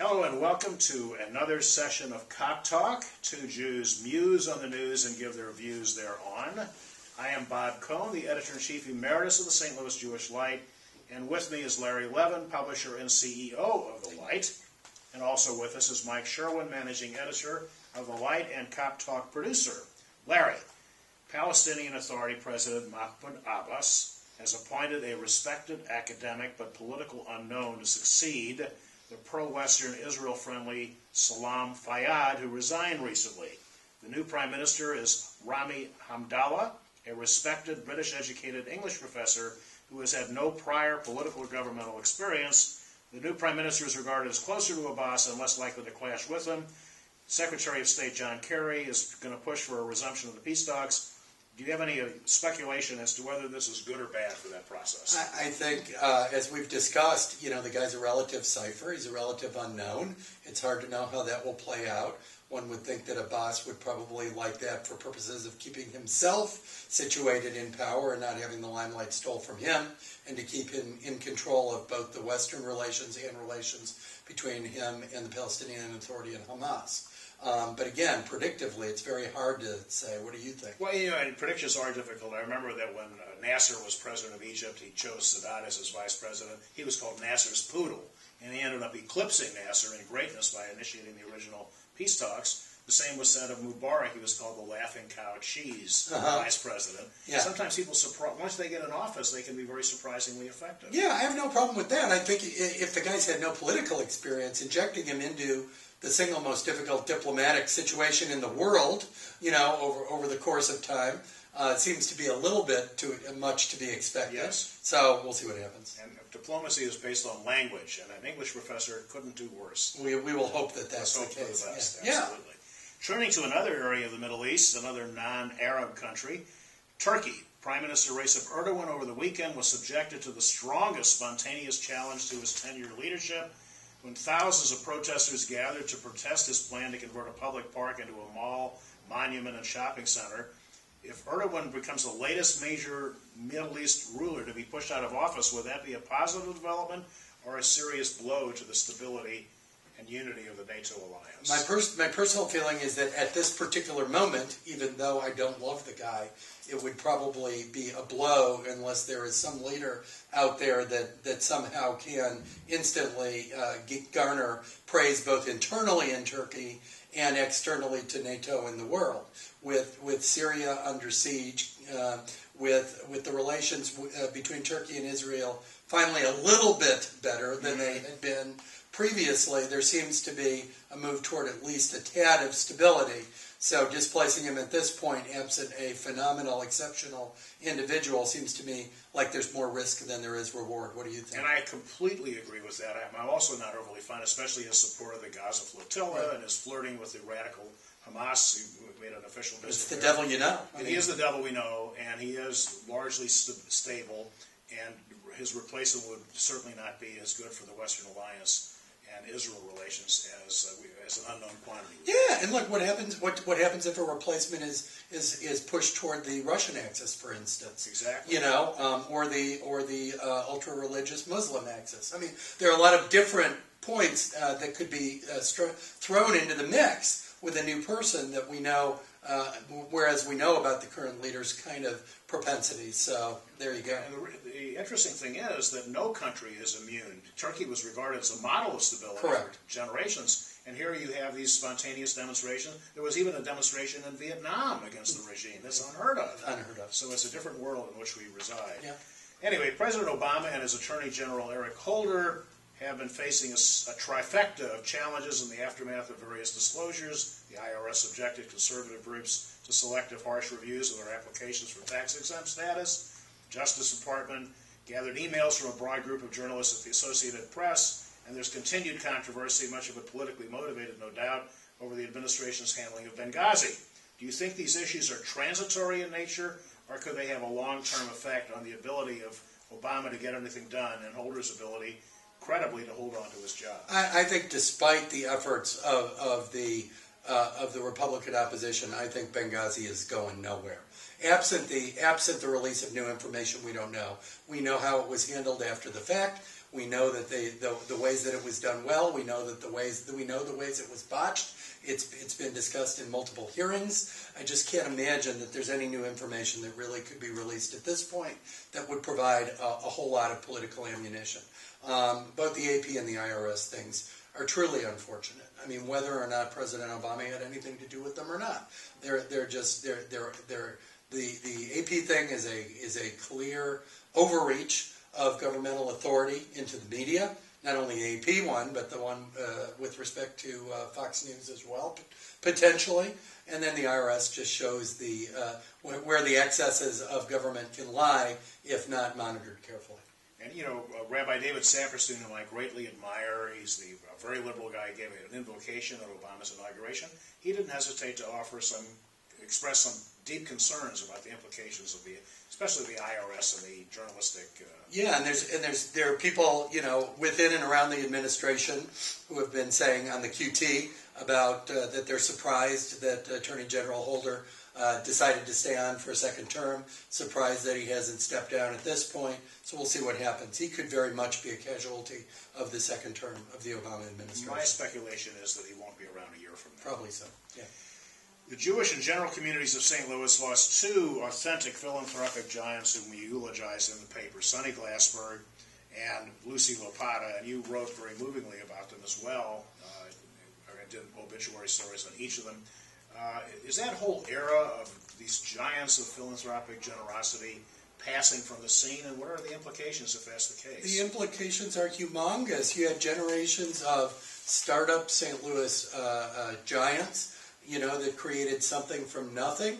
Hello and welcome to another session of Kop Talk. Two Jews muse on the news and give their views thereon. I am Bob Cohn, the Editor-in-Chief Emeritus of the St. Louis Jewish Light, and with me is Larry Levin, Publisher and CEO of the Light. And also with us is Mike Sherwin, Managing Editor of the Light and Kop Talk producer. Larry, Palestinian Authority President Mahmoud Abbas has appointed a respected academic but political unknown to succeed the pro-Western Israel-friendly Salam Fayyad, who resigned recently. The new Prime Minister is Rami Hamdallah, a respected British-educated English professor who has had no prior political or governmental experience. The new Prime Minister is regarded as closer to Abbas and less likely to clash with him. Secretary of State John Kerry is going to push for a resumption of the peace talks. Do you have any speculation as to whether this is good or bad for that process? I think, as we've discussed, the guy's a relative cipher. He's a relative unknown. It's hard to know how that will play out. One would think that Abbas would probably like that for purposes of keeping himself situated in power and not having the limelight stole from him, and to keep him in control of both the Western relations and relations between him and the Palestinian Authority and Hamas. But again, predictively, it's very hard to say. What do you think? Well, and predictions are difficult. I remember that when Nasser was president of Egypt, he chose Sadat as his vice president. He was called Nasser's poodle, and he ended up eclipsing Nasser in greatness by initiating the original peace talks. The same was said of Mubarak. He was called the laughing cow cheese vice president. Yeah. Sometimes people, once they get in office, they can be very surprisingly effective. Yeah, I have no problem with that. I think if the guy's had no political experience, injecting him into the single most difficult diplomatic situation in the world, over the course of time, seems to be a little bit too much to be expected. Yes. So we'll see what happens. And diplomacy is based on language, and an English professor couldn't do worse. We will hope that that's the case. For the best. Yeah. Absolutely. Yeah. Turning to another area of the Middle East, another non-Arab country, Turkey. Prime Minister Recep Erdogan over the weekend was subjected to the strongest spontaneous challenge to his 10-year leadership, when thousands of protesters gathered to protest his plan to convert a public park into a mall, monument, and shopping center. If Erdogan becomes the latest major Middle East ruler to be pushed out of office, would that be a positive development or a serious blow to the stability and unity of the NATO alliance? My personal feeling is that at this particular moment, even though I don't love the guy, it would probably be a blow unless there is some leader out there that somehow can instantly garner praise both internally in Turkey and externally to NATO and the world. With Syria under siege, with the relations between Turkey and Israel finally a little bit better than they had been previously, there seems to be a move toward at least a tad of stability. So displacing him at this point, absent a phenomenal, exceptional individual, seems to me like there's more risk than there is reward. What do you think? And I completely agree with that. I'm also not overly fond, especially his support of the Gaza flotilla and his flirting with the radical Hamas, who made an official visit. It's the devil you know. He is the devil we know, and he is largely stable, and his replacement would certainly not be as good for the Western Alliance and Israel relations as an unknown quantity. Yeah, and look, what happens if a replacement is pushed toward the Russian axis, for instance? Exactly. Or the ultra religious Muslim axis. I mean, there are a lot of different points that could be thrown into the mix with a new person that we know, whereas we know about the current leader's kind of propensities. So there you go. And the interesting thing is that no country is immune. Turkey was regarded as a model of stability for generations, and here you have these spontaneous demonstrations. There was even a demonstration in Vietnam against the regime. That's unheard of. Unheard of. So it's a different world in which we reside. Yeah. Anyway, President Obama and his Attorney General Eric Holder have been facing a trifecta of challenges in the aftermath of various disclosures. The IRS subjected conservative groups to selective harsh reviews of their applications for tax-exempt status. Justice Department gathered emails from a broad group of journalists at the Associated Press, and there's continued controversy, much of it politically motivated, no doubt, over the administration's handling of Benghazi. Do you think these issues are transitory in nature, or could they have a long-term effect on the ability of Obama to get anything done and Holder's ability credibly to hold on to his job? I think despite the efforts of the Republican opposition, I think Benghazi is going nowhere. Absent the release of new information, we don't know. We know how it was handled after the fact. We know that the ways that it was done well. We know the ways it was botched. It's been discussed in multiple hearings. I just can't imagine that there's any new information that really could be released at this point that would provide a whole lot of political ammunition. Both the AP and the IRS things are truly unfortunate. I mean, whether or not President Obama had anything to do with them or not, the AP thing is a clear overreach of governmental authority into the media. Not only the AP one, but the one with respect to Fox News as well, potentially. And then the IRS just shows where the excesses of government can lie if not monitored carefully. And, Rabbi David Saperstein, whom I greatly admire, he's the very liberal guy, gave an invocation at Obama's inauguration. He didn't hesitate to express some deep concerns about the implications of especially the IRS and the journalistic. Yeah, and there are people within and around the administration who have been saying on the QT about that they're surprised that Attorney General Holder decided to stay on for a second term, surprised that he hasn't stepped down at this point. So we'll see what happens. He could very much be a casualty of the second term of the Obama administration. My speculation is that he won't be around a year from now. Probably so, yeah. The Jewish and general communities of St. Louis lost two authentic philanthropic giants whom we eulogized in the paper, Sonny Glassberg and Lucy Lopata, and you wrote very movingly about them as well. I did obituary stories on each of them. Is that whole era of these giants of philanthropic generosity passing from the scene, and what are the implications if that's the case? The implications are humongous. You had generations of startup St. Louis giants, that created something from nothing,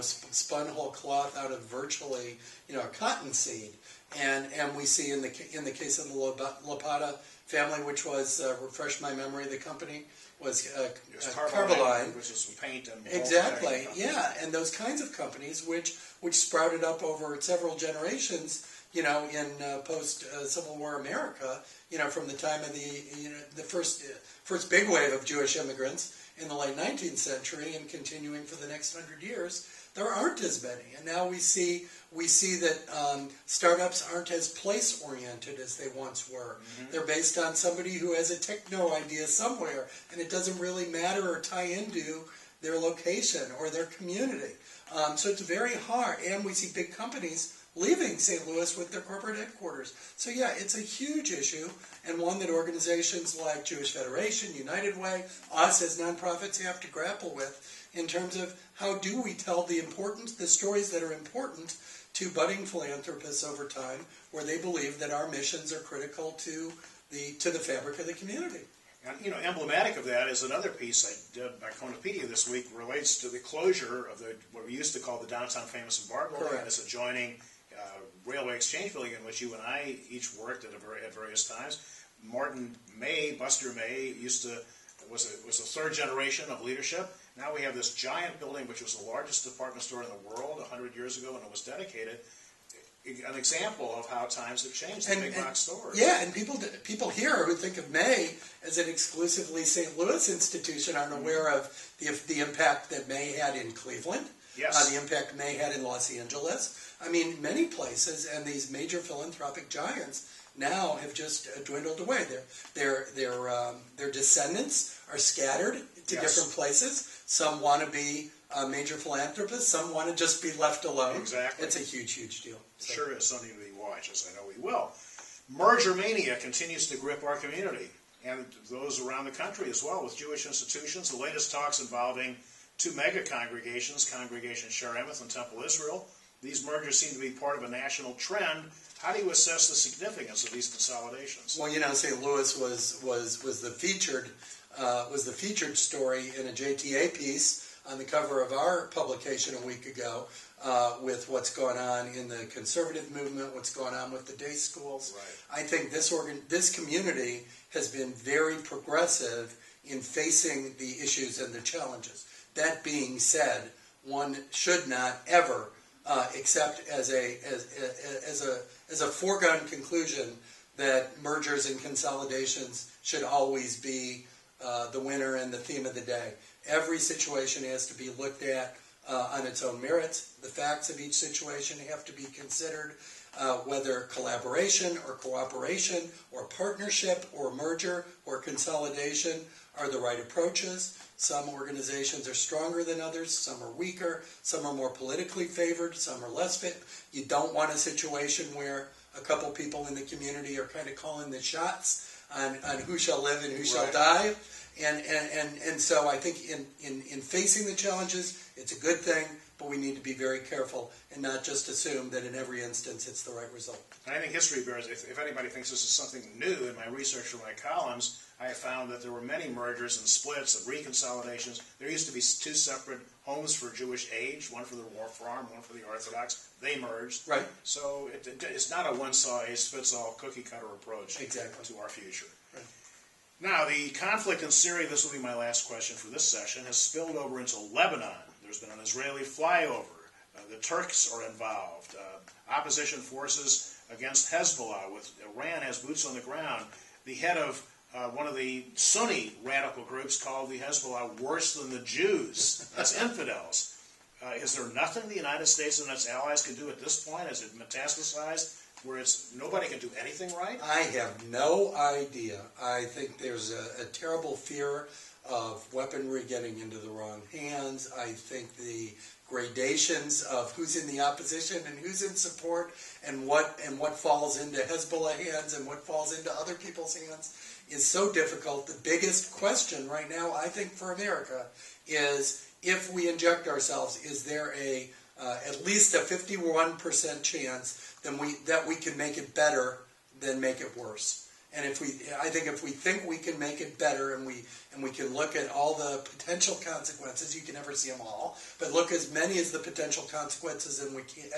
spun whole cloth out of virtually, a cotton seed. And we see in the case of the Lopata family, which was, refresh my memory, the company was Carboline, which is paint and exactly, yeah, and those kinds of companies which sprouted up over several generations, in post Civil War America, from the time of the first big wave of Jewish immigrants in the late 19th century and continuing for the next 100 years. There aren't as many, and now we see that startups aren't as place-oriented as they once were. Mm-hmm. They're based on somebody who has a techno idea somewhere, and it doesn't really matter or tie into their location or their community. So it's very hard, and we see big companies leaving St. Louis with their corporate headquarters. So yeah, it's a huge issue, and one that organizations like Jewish Federation, United Way, us as nonprofits have to grapple with in terms of how do we tell the stories that are important to budding philanthropists over time, where they believe that our missions are critical to the fabric of the community. And, emblematic of that is another piece I did by Cohn this week, relates to the closure of what we used to call the downtown famous bar building, and its adjoining railway exchange building, in which you and I each worked at various times. Martin May, Buster May, was a third generation of leadership. Now we have this giant building, which was the largest department store in the world 100 years ago, and it was dedicated. An example of how times have changed in big box stores. Yeah, and people here who think of May as an exclusively St. Louis institution aren't aware of the impact that May had in Cleveland. Yes. The impact May had in Los Angeles. I mean, many places, and these major philanthropic giants now have just dwindled away. Their descendants are scattered to different places. Some want to be major philanthropists. Some want to just be left alone. Exactly. It's a huge, huge deal. It sure is something to be watched, as I know we will. Merger mania continues to grip our community and those around the country as well with Jewish institutions. The latest talks involving two mega congregations, Congregation Shar Emeth and Temple Israel. These mergers seem to be part of a national trend. How do you assess the significance of these consolidations? Well, St. Louis was the featured story in a JTA piece on the cover of our publication a week ago, with what's going on in the conservative movement, what's going on with the day schools. Right. I think this community has been very progressive in facing the issues and the challenges. That being said, one should not ever accept as a foregone conclusion that mergers and consolidations should always be the winner and the theme of the day. Every situation has to be looked at on its own merits. The facts of each situation have to be considered. whether collaboration or cooperation or partnership or merger or consolidation are the right approaches. Some organizations are stronger than others, some are weaker, some are more politically favored, some are less fit. You don't want a situation where a couple people in the community are kind of calling the shots on who shall live and who shall die. And so I think in facing the challenges, it's a good thing, but we need to be very careful and not just assume that in every instance it's the right result. And I think history bears, if anybody thinks this is something new in my research or my columns, I have found that there were many mergers and splits and reconsolidations. There used to be two separate homes for Jewish age, one for the War Farm, one for the Orthodox. They merged. Right. So it's not a one-size-fits-all cookie-cutter approach Exactly. to our future. Right. Now, the conflict in Syria, this will be my last question for this session, has spilled over into Lebanon. There's been an Israeli flyover. The Turks are involved. Opposition forces against Hezbollah, with Iran has boots on the ground. The head of one of the Sunni radical groups called the Hezbollah worse than the Jews, as infidels. Is there nothing the United States and its allies can do at this point? Has it metastasized where nobody can do anything right? I have no idea. I think there's a terrible fear of weaponry getting into the wrong hands. I think the gradations of who's in the opposition and who's in support and what falls into Hezbollah hands and what falls into other people's hands is so difficult. The biggest question right now, I think, for America is if we inject ourselves, is there at least a 51% chance that we can make it better than make it worse? And I think if we think we can make it better, and we can look at all the potential consequences, you can never see them all, but look as many as the potential consequences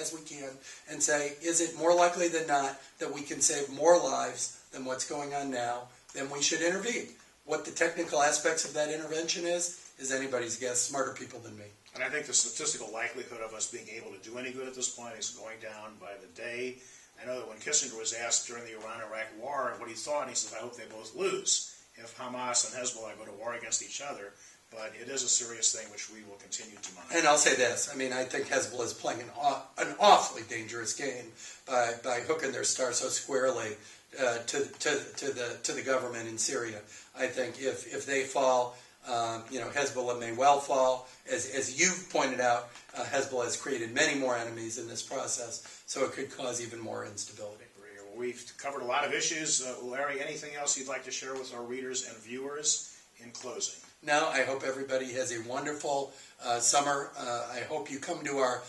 as we can, and say, is it more likely than not that we can save more lives than what's going on now? Then we should intervene. What the technical aspects of that intervention is anybody's guess. Smarter people than me. And I think the statistical likelihood of us being able to do any good at this point is going down by the day. I know that when Kissinger was asked during the Iran-Iraq war what he thought, he said, I hope they both lose if Hamas and Hezbollah go to war against each other. But it is a serious thing which we will continue to monitor. And I'll say this. I mean, I think Hezbollah is playing an awfully dangerous game by hooking their star so squarely to the government in Syria. I think if they fall, Hezbollah may well fall. As you've pointed out, Hezbollah has created many more enemies in this process, so it could cause even more instability. Well, we've covered a lot of issues. Larry, anything else you'd like to share with our readers and viewers in closing? No, I hope everybody has a wonderful summer. I hope you come to our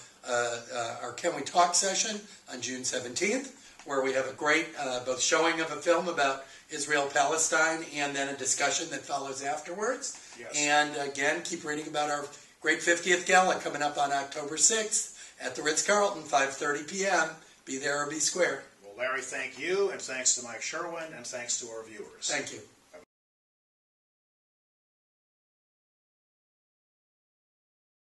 Can We Talk session on June 17th, where we have a great both showing of a film about Israel-Palestine and then a discussion that follows afterwards. Yes. And again, keep reading about our great 50th Gala coming up on October 6th at the Ritz-Carlton, 5:30 p.m. Be there or be square. Well, Larry, thank you, and thanks to Mike Sherwin, and thanks to our viewers. Thank you.